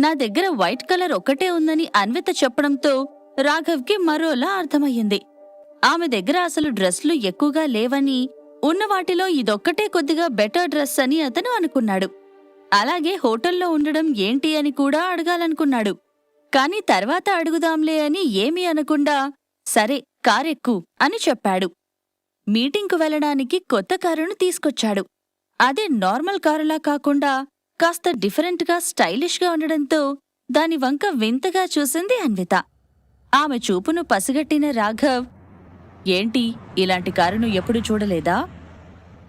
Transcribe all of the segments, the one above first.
నా దగ్గర white colour ఒక్కటే ఉందని అన్విత చెప్పడంతో రాఘవ్కి మరోలా అర్థమయ్యింది. ఆమె దగ్గర అసలు డ్రెస్లు ఎక్కువగా లేవని, ఉన్న వాటిలో ఇదొక్కటే కొద్దిగా బెటర్ డ్రెస్ అని అతను అనుకున్నాడు. అలాగే హోటల్లో ఉండడం ఏంటి అని కూడా అడగాలనుకున్నాడు. కాని తర్వాత అడుగుదాంలే అని ఏమీ అనకుండా సరే కారెక్కు అని చెప్పాడు. మీటింగ్కు వెళ్లడానికి కొత్త కారును తీసుకొచ్చాడు. అదే నార్మల్ కారులా కాకుండా కాస్త డిఫరెంట్గా స్టైలిష్గా ఉండడంతో దాని వంక వింతగా చూసింది అన్విత. ఆమె చూపును పసిగట్టిన రాఘవ్, ఏంటి ఇలాంటి కారును ఎప్పుడు చూడలేదా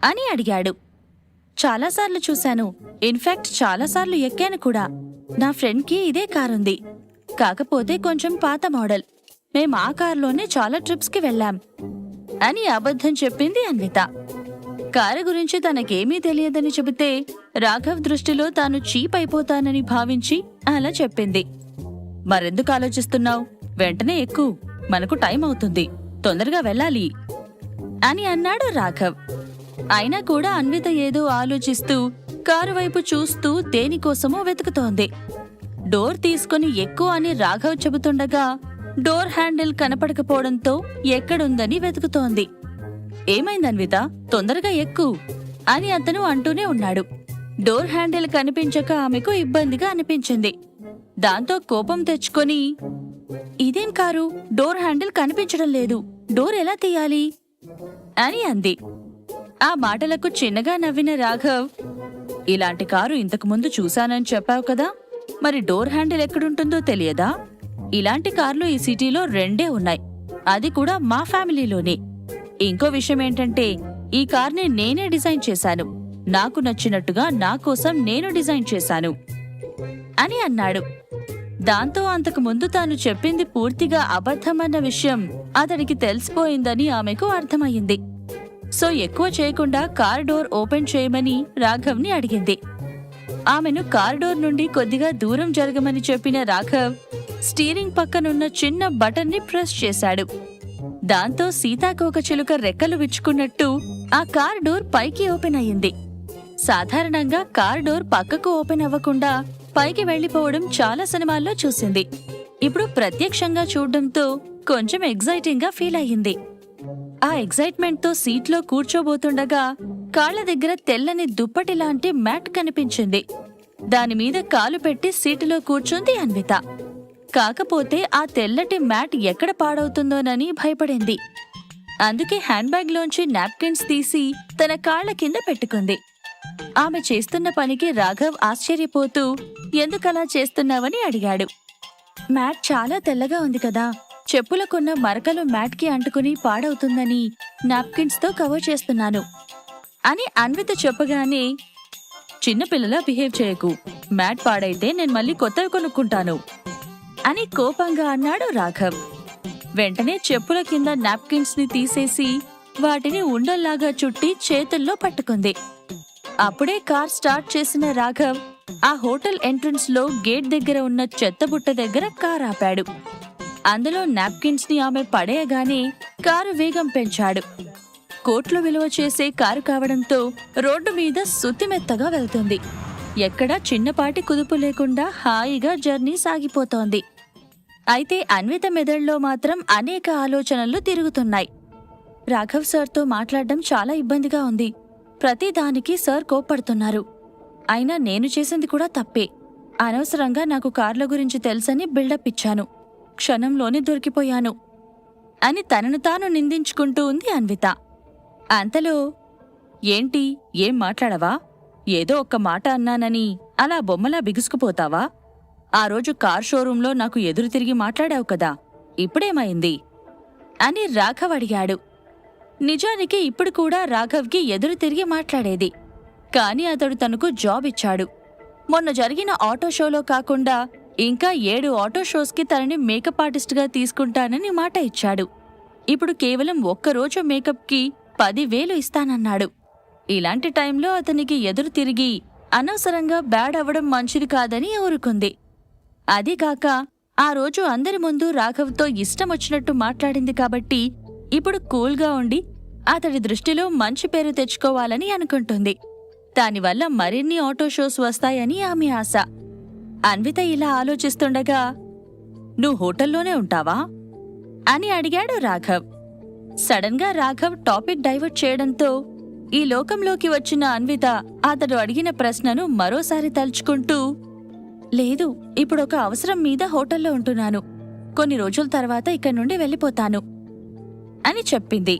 అని అడిగాడు. చాలాసార్లు చూశాను, ఇన్ఫాక్ట్ చాలాసార్లు ఎక్కాను కూడా. నా ఫ్రెండ్కి ఇదే కారుంది, కాకపోతే కొంచెం పాత మోడల్. మేం ఆ కారులోనే చాలా ట్రిప్స్కి వెళ్ళాం అని అబద్ధం చెప్పింది అన్విత. కారు గురించి తనకేమీ తెలియదని చెబితే రాఘవ్ దృష్టిలో తాను చీప్ అయిపోతానని భావించి అలా చెప్పింది. మరెందుకు ఆలోచిస్తున్నావు? వెంటనే ఎక్కు, మనకు టైం అవుతుంది, తొందరగా వెళ్ళాలి అని అన్నాడు రాఘవ్. అయినా కూడా అన్విత ఏదో ఆలోచిస్తూ కారు వైపు చూస్తూ దేనికోసమో వెతుకుతోంది. డోర్ తీసుకుని ఎక్కు అని రాఘవ్ చెబుతుండగా డోర్ హ్యాండిల్ కనపడకపోవడంతో ఎక్కడుందని వెతుకుతోంది. ఏమైందన్విత, తొందరగా ఎక్కు అని అతను అంటూనే ఉన్నాడు. డోర్ హ్యాండిల్ కనిపించక ఆమెకు ఇబ్బందిగా అనిపించింది. దాంతో కోపం తెచ్చుకొని, ఇదేం కారు, డోర్ హ్యాండిల్ కనిపించడం లేదు, డోర్ ఎలా తీయాలి అని అంది. ఆ మాటలకు చిన్నగా నవ్విన రాఘవ్, ఇలాంటి కారు ఇంతకుముందు చూశానని చెప్పావు కదా, మరి డోర్ హ్యాండిల్ ఎక్కడుంటుందో తెలియదా? ఇలాంటి కార్లు ఈ సిటీలో 2 ఉన్నాయి, అది కూడా మా ఫ్యామిలీలోనే. ఇంకో విషయం ఏంటంటే ఈ కార్ని నేనే డిజైన్ చేశాను, నాకు నచ్చినట్టుగా నా కోసం నేను డిజైన్ చేశాను అని అన్నాడు. దాంతో అంతకు ముందు తాను చెప్పింది పూర్తిగా అబద్ధమన్న విషయం అతడికి తెలిసిపోయిందని ఆమెకు అర్థమయ్యింది. సో ఎక్కువ చేయకుండా కార్ డోర్ ఓపెన్ చేయమని రాఘవ్ని అడిగింది. ఆమెను కార్ డోర్ నుండి కొద్దిగా దూరం జరగమని చెప్పిన రాఘవ్ స్టీరింగ్ పక్కనున్న చిన్న బటన్ని ప్రెస్ చేశాడు. దాంతో సీతాకోకచిలుక రెక్కలు విచ్చుకున్నట్టు ఆ కార్ డోర్ పైకి ఓపెన్ అయ్యింది. సాధారణంగా కార్ డోర్ పక్కకు ఓపెన్ అవ్వకుండా పైకి వెళ్లిపోవడం చాలా సినిమాల్లో చూసింది. ఇప్పుడు ప్రత్యక్షంగా చూడ్డంతో కొంచెం ఎగ్జైటింగ్ గా ఫీల్ అయ్యింది. ఆ ఎగ్జైట్మెంట్ తో సీట్లో కూర్చోబోతుండగా కాళ్ల దగ్గర తెల్లని దుప్పటి లాంటి మ్యాట్ కనిపించింది. దానిమీద కాలు పెట్టి సీటులో కూర్చుంది అన్విత. కాకపోతే ఆ తెల్లటి మ్యాట్ ఎక్కడ పాడవుతుందోనని భయపడింది. అందుకే హ్యాండ్ బ్యాగ్ లోంచి నాప్కిన్స్ తీసి తన కాళ్ల కింద పెట్టుకుంది. ఆమె చేస్తున్న పనికి రాఘవ్ ఆశ్చర్యపోతూ ఎందుకలా చేస్తున్నావని అడిగాడు. మ్యాట్ చాలా తెల్లగా ఉంది కదా, చెప్పులకున్న మరకలు మ్యాట్కి అంటుకుని పాడవుతుందని నాప్కిన్స్ తో కవర్ చేస్తున్నాను అని అన్విత చెప్పగానే, చిన్నపిల్లలా బిహేవ్ చేయకు, మ్యాట్ పాడైతే నేను మళ్ళీ కొత్తవి కొనుక్కుంటాను అని కోపంగా అన్నాడు రాఘవ్. వెంటనే చెప్పుల కింద నాప్కిన్స్ ని తీసేసి వాటిని ఉండల్లాగా చుట్టి చేతుల్లో పట్టుకుంది. అప్పుడే కార్ స్టార్ట్ చేసిన రాఘవ్ ఆ హోటల్ ఎంట్రన్స్ లో గేట్ దగ్గర ఉన్న చెత్తబుట్ట దగ్గర కార్ ఆపాడు. అందులో నాప్కిన్స్ ని ఆమె పడేయగానే కారు వేగం పెంచాడు. కోట్లు విలువ చేసే కారు కావడంతో రోడ్డు మీద సుత్తిమెత్తగా వెళ్తుంది. ఎక్కడా చిన్నపాటి కుదుపు లేకుండా హాయిగా జర్నీ సాగిపోతోంది. అయితే అన్విత మెదడులో మాత్రం అనేక ఆలోచనలు తిరుగుతున్నాయి. రాఘవ్ సార్తో మాట్లాడడం చాలా ఇబ్బందిగా ఉంది. ప్రతిదానికి సార్ కోప్పడుతున్నారు. అయినా నేను చేసింది కూడా తప్పే. అనవసరంగా నాకు కార్ల గురించి తెలుసని బిల్డప్ ఇచ్చాను. క్షణంలోనే దొరికిపోయాను అని తనను తాను నిందించుకుంటూ ఉంది అన్విత. అంతలో, ఏంటి, ఏం మాట్లాడవా? ఏదో ఒక్క మాట అన్నానని అలా బొమ్మలా బిగుసుకుపోతావా? ఆ రోజు కార్ షోరూంలో నాకు ఎదురు తిరిగి మాట్లాడావు కదా, ఇప్పుడేమైంది అని రాఘవ్ అడిగాడు. నిజానికి ఇప్పుడు కూడా రాఘవ్కి ఎదురు తిరిగి మాట్లాడేది. కాని అతడు తనకు జాబ్ ఇచ్చాడు. మొన్న జరిగిన ఆటో షోలో కాకుండా ఇంకా 7 ఆటో షోస్కి తనని మేకప్ ఆర్టిస్ట్గా తీసుకుంటానని మాట ఇచ్చాడు. ఇప్పుడు కేవలం ఒక్కరోజు మేకప్కి 10,000 ఇస్తానన్నాడు. ఇలాంటి టైంలో అతనికి ఎదురు తిరిగి అనవసరంగా బ్యాడ్ అవ్వడం మంచిది కాదని ఊరుకుంది. అదీగాక ఆ రోజు అందరి ముందు రాఘవ్తో ఇష్టమొచ్చినట్టు మాట్లాడింది కాబట్టి ఇప్పుడు కూల్గా ఉండి అతడి దృష్టిలో మంచి పేరు తెచ్చుకోవాలని అనుకుంటుంది. దానివల్ల మరిన్ని ఆటో షోస్ వస్తాయని ఆమె ఆశ. అన్విత ఇలా ఆలోచిస్తుండగా, నువ్వు హోటల్లోనే ఉంటావా అని అడిగాడు రాఘవ్. సడన్ గా రాఘవ్ టాపిక్ డైవర్ట్ చేయడంతో ఈ లోకంలోకి వచ్చిన అన్విత అతడు అడిగిన ప్రశ్నను మరోసారి తలుచుకుంటూ, లేదు, ఇప్పుడొక అవసరం మీద హోటల్లో ఉంటున్నాను. కొన్ని రోజుల తర్వాత ఇక్కడి నుండి వెళ్ళిపోతాను అని చెప్పింది.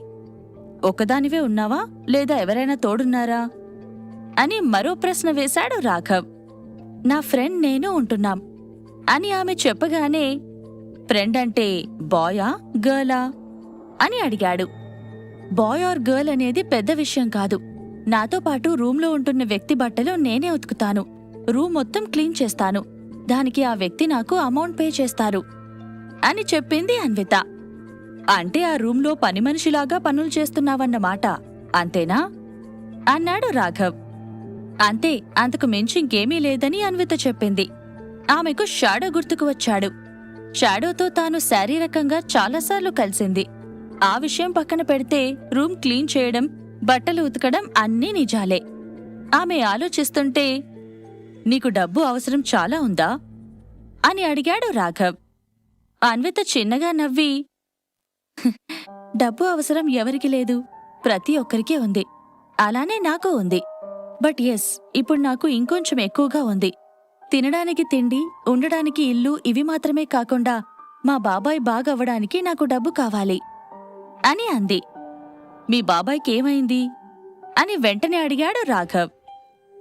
ఒకదానివే ఉన్నావా లేదా ఎవరైనా తోడున్నారా అని మరో ప్రశ్న వేశాడు రాఘవ్. నా ఫ్రెండ్ నేను ఉంటున్నాం అని ఆమె చెప్పగానే, ఫ్రెండ్ అంటే బాయా గర్లా అని అడిగాడు. బాయ్ ఆర్ గర్ల్ అనేది పెద్ద విషయం కాదు. నాతో పాటు రూంలో ఉంటున్న వ్యక్తి బట్టలు నేనే ఉతుకుతాను, రూమ్ మొత్తం క్లీన్ చేస్తాను. దానికి ఆ వ్యక్తి నాకు అమౌంట్ పే చేస్తారు అని చెప్పింది అన్విత. అంటే ఆ రూంలో పని మనిషిలాగా పనులు చేస్తున్నావన్నమాట, అంతేనా అన్నాడు రాఘవ్. అంతే, అంతకు మించి ఇంకేమీ లేదని అన్విత చెప్పింది. ఆమెకు షాడో గుర్తుకు వచ్చాడు. షాడోతో తాను శారీరకంగా చాలాసార్లు కలిసింది. ఆ విషయం పక్కన పెడితే రూమ్ క్లీన్ చేయడం, బట్టలు ఉతకడం అన్నీ నిజాలే. ఆమె ఆలోచిస్తుంటే, నీకు డబ్బు అవసరం చాలా ఉందా అని అడిగాడు రాఘవ్. అన్విత చిన్నగా నవ్వి, డబ్బు అవసరం ఎవరికి లేదు, ప్రతి ఒక్కరికీ ఉంది. అలానే నాకు ఉంది. బట్ ఎస్, ఇప్పుడు నాకు ఇంకొంచెం ఎక్కువగా ఉంది. తినడానికి తిండి, ఉండడానికి ఇల్లు ఇవి మాత్రమే కాకుండా మా బాబాయ్ బాగవ్వడానికి నాకు డబ్బు కావాలి అని అంది. మీ బాబాయ్కేమైంది అని వెంటనే అడిగాడు రాఘవ్.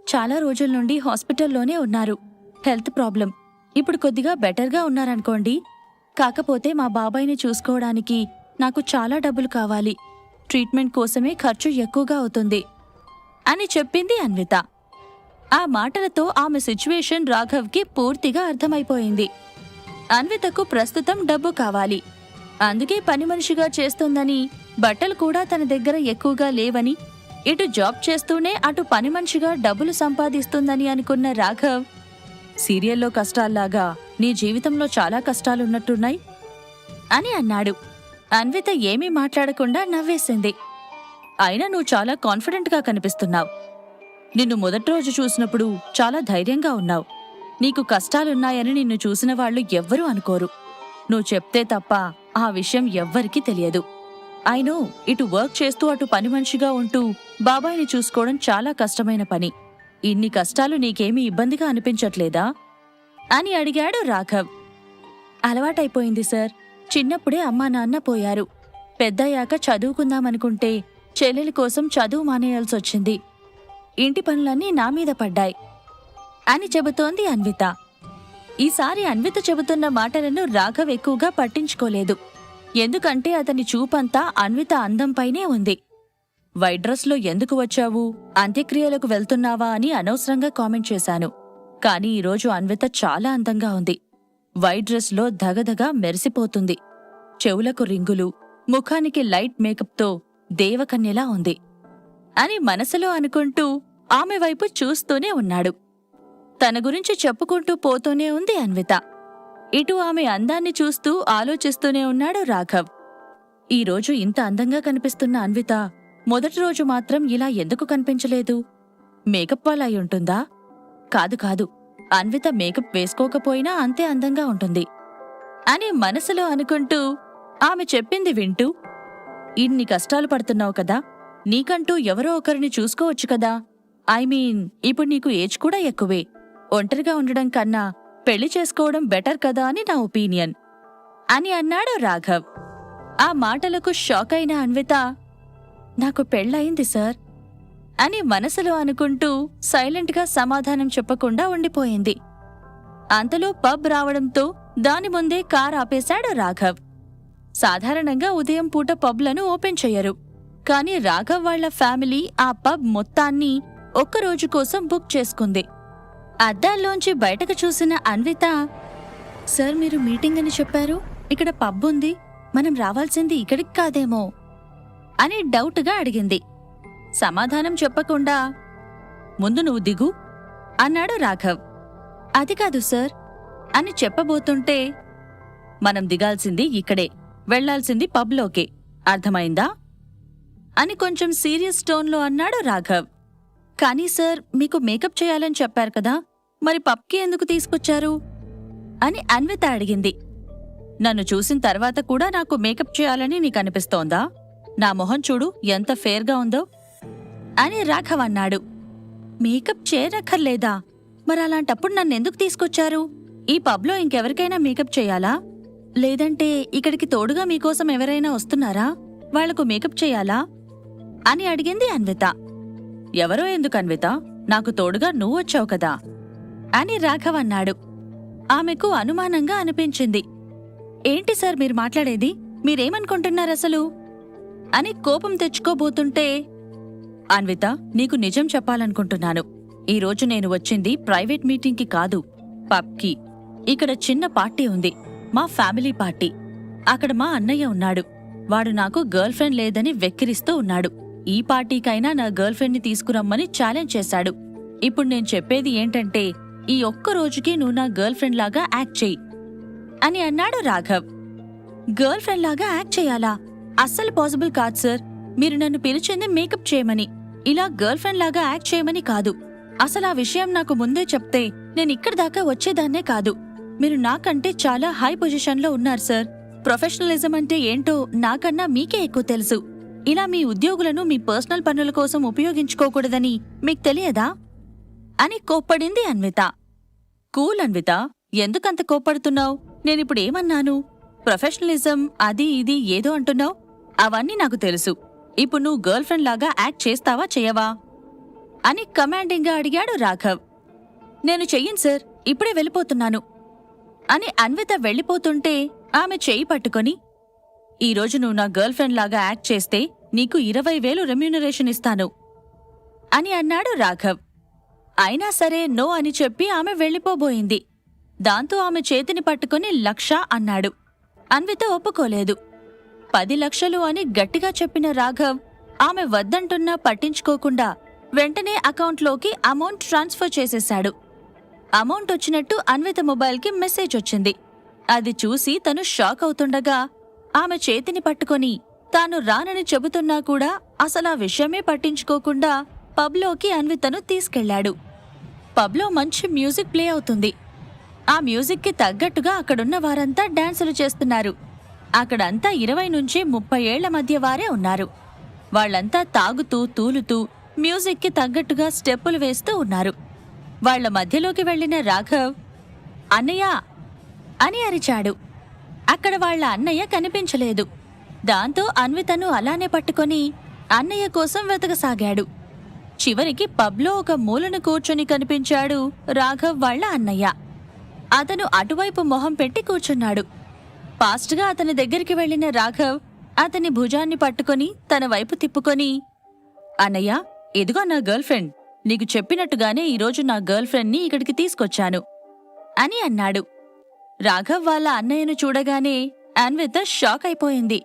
చాలా రోజుల నుండి హాస్పిటల్లోనే ఉన్నారు. Health problem. ఇప్పుడు కొద్దిగా బెటర్గా ఉన్నారనుకోండి. కాకపోతే మా బాబాయ్ని చూసుకోవడానికి నాకు చాలా డబ్బులు కావాలి. ట్రీట్మెంట్ కోసమే ఖర్చు ఎక్కువగా అవుతుంది అని చెప్పింది అన్విత. ఆ మాటలతో ఆమె సిచ్యువేషన్ రాఘవ్కి పూర్తిగా అర్థమైపోయింది. అన్వితకు ప్రస్తుతం డబ్బు కావాలి, అందుకే పని మనిషిగా చేస్తుందని, బట్టలు కూడా తన దగ్గర ఎక్కువగా లేవని, ఇటు జాబ్ చేస్తూనే అటు పని మనిషిగా డబ్బులు సంపాదిస్తుందని అనుకున్న రాఘవ్, సీరియల్లో కష్టాల్లాగా నీ జీవితంలో చాలా కష్టాలున్నట్టున్నాయి అని అన్నాడు. అన్విత ఏమీ మాట్లాడకుండా నవ్వేసింది. అయినా నువ్వు చాలా కాన్ఫిడెంట్గా కనిపిస్తున్నావు. నిన్ను మొదటి రోజు చూసినప్పుడు చాలా ధైర్యంగా ఉన్నావు. నీకు కష్టాలున్నాయని నిన్ను చూసిన వాళ్ళు ఎవ్వరూ అనుకోరు. నువ్వు చెప్తే తప్ప ఆ విషయం ఎవ్వరికీ తెలియదు. అయినో ఇటు వర్క్ చేస్తూ అటు పని మనిషిగా ఉంటూ బాబాయిని చూసుకోవడం చాలా కష్టమైన పని. ఇన్ని కష్టాలు నీకేమీ ఇబ్బందిగా అనిపించట్లేదా అని అడిగాడు రాఘవ్. అలవాటైపోయింది సార్. చిన్నప్పుడే అమ్మా నాన్న పోయారు. పెద్దయ్యాక చదువుకుందామనుకుంటే చెల్లెలి కోసం చదువు మానేయాల్సొచ్చింది. ఇంటి పనులన్నీ నా మీద పడ్డాయి అని చెబుతోంది అన్విత. ఈసారి అన్విత చెబుతున్న మాటలను రాఘవ్ ఎక్కువగా పట్టించుకోలేదు. ఎందుకంటే అతని చూపంతా అన్విత అందంపైనే ఉంది. వైట్ డ్రెస్లో ఎందుకు వచ్చావు, అంత్యక్రియలకు వెళ్తున్నావా అని అనవసరంగా కామెంట్ చేశాను. కాని ఈరోజు అన్విత చాలా అందంగా ఉంది. వైట్ డ్రెస్లో ధగధగా మెరిసిపోతుంది. చెవులకు రింగులు, ముఖానికి లైట్ మేకప్తో దేవకన్యలా ఉంది అని మనసులో అనుకుంటూ ఆమె వైపు చూస్తూనే ఉన్నాడు. తన గురించి చెప్పుకుంటూ పోతూనే ఉంది అన్విత. ఇటు ఆమె అందాన్ని చూస్తూ ఆలోచిస్తూనే ఉన్నాడు రాఘవ్. ఈరోజు ఇంత అందంగా కనిపిస్తున్న అన్విత మొదటి రోజు మాత్రం ఇలా ఎందుకు కనిపించలేదు? మేకప్ వల్ల అయి ఉంటుందా? కాదు కాదు, అన్విత మేకప్ వేసుకోకపోయినా అంతే అందంగా ఉంటుంది అని మనసులో అనుకుంటూ ఆమె చెప్పింది వింటూ, ఇన్ని కష్టాలు పడుతున్నావు కదా, నీకంటూ ఎవరో ఒకరిని చూసుకోవచ్చు కదా. ఇప్పుడు నీకు ఏజ్ కూడా ఎక్కువే. ఒంటరిగా ఉండడం కన్నా పెళ్లి చేసుకోవడం బెటర్ కదా అని నా ఒపీనియన్ అని అన్నాడు రాఘవ్. ఆ మాటలకు షాక్ అయిన అన్విత, నాకు పెళ్ళయింది సార్ అని మనసులో అనుకుంటూ సైలెంట్గా సమాధానం చెప్పకుండా ఉండిపోయింది. అంతలో పబ్ రావడంతో దాని ముందే కార్ ఆపేశాడు రాఘవ్. సాధారణంగా ఉదయం పూట పబ్లను ఓపెన్ చెయ్యరు. కాని రాఘవ్ వాళ్ల ఫ్యామిలీ ఆ పబ్ మొత్తాన్ని ఒక్కరోజు కోసం బుక్ చేసుకుంది. అద్దాల్లోంచి బయటకు చూసిన అన్విత, సార్ మీరు మీటింగ్ అని చెప్పారు, ఇక్కడ పబ్ ఉంది, మనం రావాల్సింది ఇక్కడికి కాదేమో అని డౌట్గా అడిగింది. సమాధానం చెప్పకుండా, ముందు నువ్వు దిగు అన్నాడు రాఘవ్. అది కాదు సార్ అని చెప్పబోతుంటే, మనం దిగాల్సింది ఇక్కడే, వెళ్లాల్సింది పబ్లోకే, అర్థమైందా అని కొంచెం సీరియస్ టోన్లో అన్నాడు రాఘవ్. కానీ సార్, మీకు మేకప్ చేయాలని చెప్పారు కదా, మరి పబ్కి ఎందుకు తీసుకొచ్చారు అని అన్విత అడిగింది. నన్ను చూసిన తర్వాత కూడా నాకు మేకప్ చేయాలని నీకనిపిస్తోందా? నా మొహం చూడు ఎంత ఫేర్గా ఉందో అని రాఘవ్ అన్నాడు. మేకప్ చేయనక్కర్లేదా? మరలాంటప్పుడు నన్నెందుకు తీసుకొచ్చారు? ఈ పబ్లో ఇంకెవరికైనా మేకప్ చేయాలా? లేదంటే ఇక్కడికి తోడుగా మీకోసం ఎవరైనా వస్తున్నారా? వాళ్లకు మేకప్ చేయాలా అని అడిగింది అన్విత. ఎవరో ఎందుకు అన్విత, నాకు తోడుగా నువ్వొచ్చావు కదా అని రాఘవ్ అన్నాడు. ఆమెకు అనుమానంగా అనిపించింది. ఏంటి సార్ మీరు మాట్లాడేది? మీరేమనుకుంటున్నారసలు అని కోపం తెచ్చుకోబోతుంటే, అన్విత, నీకు నిజం చెప్పాలనుకుంటున్నాను. ఈరోజు నేను వచ్చింది ప్రైవేట్ మీటింగ్కి కాదు, పబ్కి. ఇక్కడ చిన్న పార్టీ ఉంది, మా ఫ్యామిలీ పార్టీ. అక్కడ మా అన్నయ్య ఉన్నాడు. వాడు నాకు గర్ల్ ఫ్రెండ్ లేదని వెక్కిరిస్తూ ఉన్నాడు. ఈ పార్టీకైనా నా గర్ల్ ఫ్రెండ్ని తీసుకురమ్మని ఛాలెంజ్ చేశాడు. ఇప్పుడు నేను చెప్పేది ఏంటంటే, ఈ ఒక్క రోజుకి నువ్వు నా గర్ల్ ఫ్రెండ్ లాగా యాక్ట్ చెయ్యి అని అన్నాడు రాఘవ్. గర్ల్ ఫ్రెండ్ లాగా యాక్ట్ చేయాలా? అస్సలు పాసిబుల్ కాదు సార్. మీరు నన్ను పిలిచింది మేకప్ చేయమని, ఇలా గర్ల్ ఫ్రెండ్ లాగా యాక్ట్ చేయమని కాదు. అసలు ఆ విషయం నాకు ముందే చెప్తే నేను ఇక్కడి దాకా వచ్చేదాన్నే కాదు. మీరు నాకంటే చాలా హై పొజిషన్లో ఉన్నారు సార్. ప్రొఫెషనలిజం అంటే ఏంటో నాకన్నా మీకే ఎక్కువ తెలుసు. ఇలా మీ ఉద్యోగులను మీ పర్సనల్ పనుల కోసం ఉపయోగించుకోకూడదని మీకు తెలియదా అని కోప్పడింది అన్విత. కూల్ అన్విత, ఎందుకంత కోప్పడుతున్నావు? నేనిప్పుడేమన్నాను? ప్రొఫెషనలిజం అది ఇది ఏదో అంటున్నావు. అవన్నీ నాకు తెలుసు. ఇప్పుడు నువ్వు గర్ల్ ఫ్రెండ్ లాగా యాక్ట్ చేస్తావా చెయ్యవా అని కమాండింగ్గా అడిగాడు రాఘవ్. నేను చెయ్యను సార్, ఇప్పుడే వెళ్ళిపోతున్నాను అని అన్విత వెళ్ళిపోతుంటే ఆమె చెయ్యి పట్టుకొని, ఈరోజు నువ్వు నా గర్ల్ ఫ్రెండ్ లాగా యాక్ట్ చేస్తే నీకు 20,000 రెమ్యూనరేషన్ ఇస్తాను అని అన్నాడు రాఘవ్. అయినా సరే నో అని చెప్పి ఆమె వెళ్ళిపోబోయింది. దాంతో ఆమె చేతిని పట్టుకుని 1,00,000 అన్నాడు. అన్విత ఒప్పుకోలేదు. 10 లక్షలు అని గట్టిగా చెప్పిన రాఘవ్ ఆమె వద్దంటున్నా పట్టించుకోకుండా వెంటనే అకౌంట్లోకి అమౌంట్ ట్రాన్స్ఫర్ చేసేశాడు. అమౌంట్ వచ్చినట్టు అన్విత మొబైల్కి మెసేజ్ వచ్చింది. అది చూసి తను షాక్ అవుతుండగా ఆమె చేతిని పట్టుకొని తాను రానని చెబుతున్నా కూడా అసలా విషయమే పట్టించుకోకుండా పబ్లోకి అన్వితను తీసుకెళ్లాడు. పబ్లో మంచి మ్యూజిక్ ప్లే అవుతుంది. ఆ మ్యూజిక్కి తగ్గట్టుగా అక్కడున్న వారంతా డాన్సులు చేస్తున్నారు. అక్కడంతా 20 నుంచి 30 ఏళ్ల మధ్య వారే ఉన్నారు. వాళ్లంతా తాగుతూ తూలుతూ మ్యూజిక్కి తగ్గట్టుగా స్టెప్పులు వేస్తూ ఉన్నారు. వాళ్ల మధ్యలోకి వెళ్లిన రాఘవ్ అన్నయ్య అని అరిచాడు. అక్కడ వాళ్ల అన్నయ్య కనిపించలేదు. దాంతో అన్వితను అలానే పట్టుకొని అన్నయ్య కోసం వెతకసాగాడు. చివరికి పబ్లో ఒక మూలను కూర్చొని కనిపించాడు రాఘవ్ వాళ్ల అన్నయ్య. అతను అటువైపు మొహం పెట్టి కూర్చున్నాడు. ఫాస్ట్గా అతని దగ్గరికి వెళ్లిన రాఘవ్ అతని భుజాన్ని పట్టుకొని తన వైపు తిప్పుకొని, అన్నయ్య, ఇదిగో నా గర్ల్ ఫ్రెండ్. నీకు చెప్పినట్టుగానే ఈరోజు నా గర్ల్ ఫ్రెండ్ని ఇక్కడికి తీసుకొచ్చాను అని అన్నాడు. రాఘవ్ వాళ్ళ అన్నయ్యను చూడగానే అన్విత షాక్ అయిపోయింది.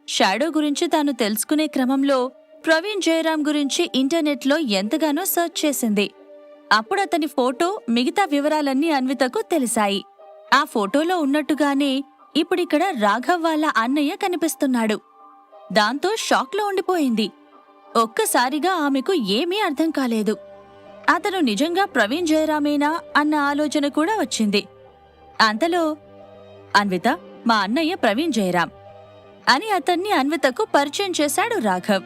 షాడో గురించి తాను తెలుసుకునే క్రమంలో ప్రవీణ్ జయరాం గురించి ఇంటర్నెట్లో ఎంతగానో సెర్చ్ చేసింది. అప్పుడతని ఫోటో, మిగతా వివరాలన్నీ అన్వితకు తెలిసాయి. ఆ ఫోటోలో ఉన్నట్టుగానే ఇప్పుడిక్కడ రాఘవ్ వాళ్ళ అన్నయ్య కనిపిస్తున్నాడు. దాంతో షాక్లో ఉండిపోయింది. ఒక్కసారిగా ఆమెకు ఏమీ అర్థం కాలేదు. అతను నిజంగా ప్రవీణ్ జయరామేనా అన్న ఆలోచన కూడా వచ్చింది. అంతలో, అన్విత, మా అన్నయ్య ప్రవీణ్ జయరాం అని అతన్ని అన్వితకు పరిచయం చేశాడు రాఘవ్.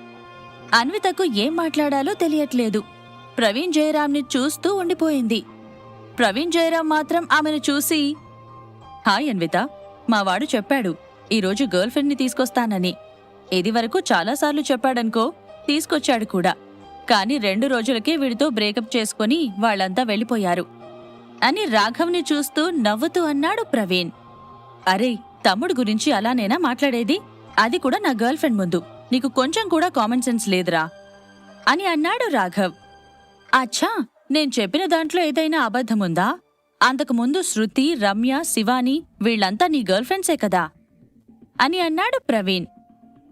అన్వితకు ఏం మాట్లాడాలో తెలియట్లేదు. ప్రవీణ్ జయరాంని చూస్తూ ఉండిపోయింది. ప్రవీణ్ జయరాం మాత్రం ఆమెను చూసి, హాయ్ అన్విత, మావాడు చెప్పాడు ఈరోజు గర్ల్ ఫ్రెండ్ని తీసుకొస్తానని. ఇదివరకు చాలాసార్లు చెప్పాడనుకో, తీసుకొచ్చాడు కూడా. కాని 2 రోజులకే వీడితో బ్రేకప్ చేసుకుని వాళ్లంతా వెళ్ళిపోయారు అని రాఘవ్ని చూస్తూ నవ్వుతూ అన్నాడు ప్రవీణ్. అరే, తమ్ముడు గురించి అలానేనా మాట్లాడేది? అది కూడా నా గర్ల్ ఫ్రెండ్ ముందు. నీకు కొంచెం కూడా కామన్ సెన్స్ లేదురా అని అన్నాడు రాఘవ్. అచ్చా, నేను చెప్పిన దాంట్లో ఏదైనా అబద్ధముందా? అంతకుముందు శృతి, రమ్య, శివాని వీళ్లంతా నీ గర్ల్ ఫ్రెండ్సే కదా అని అన్నాడు ప్రవీణ్.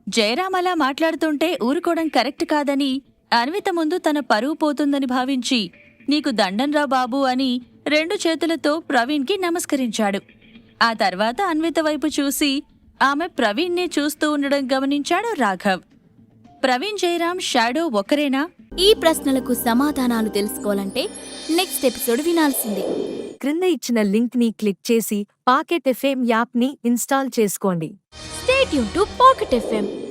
జయరాం అలా మాట్లాడుతుంటే ఊరుకోవడం కరెక్ట్ కాదని, అన్విత ముందు తన పరువు పోతుందని భావించి, నీకు దండంరా బాబు అని 2 చేతులతో ప్రవీణ్కి నమస్కరించాడు. ఆ తర్వాత అన్విత వైపు చూసి ఆమె ప్రవీణ్నే చూస్తూ ఉండడం గమనించాడు రాఘవ్. ప్రవీణ్ జయరాం షాడో ఒకరేనా ఈ ప్రశ్నలకు సమాధానాలు తెలుసుకోవాలంటే నెక్స్ట్ ఎపిసోడ్ వినాల్సిందే. క్రింద ఇచ్చిన లింక్ ని క్లిక్ చేసి పాకెట్ ఎఫ్ఎం యాప్ ని ఇన్స్టాల్ చేసుకోండి. Stay tuned to Pocket FM.